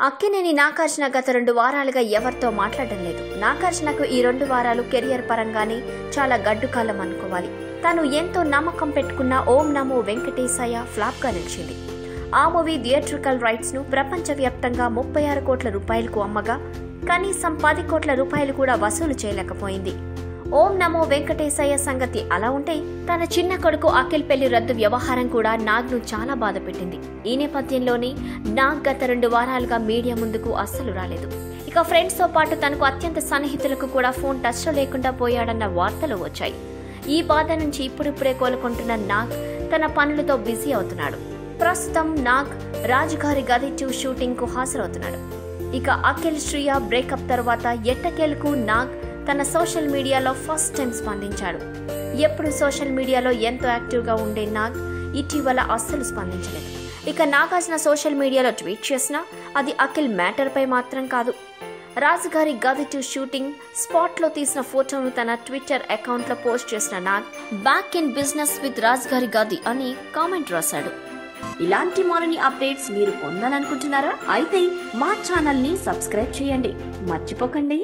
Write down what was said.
అక్కినేని నాగార్జున గత 2 వారాలుగా ఎవరితో మాట్లాడడం లేదు. నాగార్జునకు ఈ 2 వారాలు కెరియర్ పరంగానే చాలా గడ్డుకాలం అనుకోవాలి. తాను ఎంతో నమ్మకం పెట్టుకున్న ఓం నమో వెంకటేశాయ ఫ్లాప్ గా నిలిచింది. ఆ మూవీ థియేట్రికల్ రైట్స్ ను ప్రపంచవ్యాప్తంగా 36 కోట్ల రూపాయలకు అమ్మగా కనీసం 10 కోట్ల రూపాయలు కూడా వసూలు చేయలేకపోయింది. ఓం నమో వెంకటేశాయ సంగతి అలా ఉంటే తన చిన్న కొడుకు అఖిల్ పెళ్లి రద్దు వ్యవహారం కూడా నాగ్ ను చాలా బాధ పెట్టింది. ఈ నేపథ్యంలోనే నాగ్ గత 2 వారాలుగా మీడియా ముందుకు అస్సలు రాలేదు. ఇక ఫ్రెండ్స్ తో పాటు తనకు అత్యంత సన్నిహితులకు కూడా ఫోన్ టచ్ లో లేకుండా పోయాడన్న వార్తలు వచ్చాయి. ఈ బాధ నుంచి ఇప్పుడిప్పుడే కోలుకుంటున్న నాగ్ తన పనులతో బిజీ అవుతున్నాడు. ప్రస్తుతం నాగ్ రాజుగారి గది 2 షూటింగ్ కు హాజరవుతున్నాడు. ఇక అఖిల్ శ్రియ బ్రేకప్ తర్వాత ఎట్టకేలకు నాగ్ తన సోషల్ మీడియాలో ఫస్ట్ టైం స్పందించాడు. ఎప్పుడు సోషల్ మీడియాలో ఎంతో యాక్టివ్ గా ఉండే నాగ్ ఇటీవల అస్సలు స్పందించలేదు. ఇక నాగార్జున సోషల్ మీడియాలో ట్వీట్ చేసినా అది అఖిల్ మ్యాటర్ పై మాత్రం కాదు. రాజుగారి గది 2 షూటింగ్ స్పాట్ లో తీసిన ఫోటోను తన ట్విట్టర్ అకౌంట్ లో పోస్ట్ చేసిన Nag back in business with రాజుగారి గది అని కామెంట్ రాశాడు. ఇలాంటి మరిన్ని అప్డేట్స్ మీరు పొందాలనుకుంటున్నారా? అయితే మా ఛానల్ ని సబ్స్క్రైబ్ చేయండి, మర్చిపోకండి.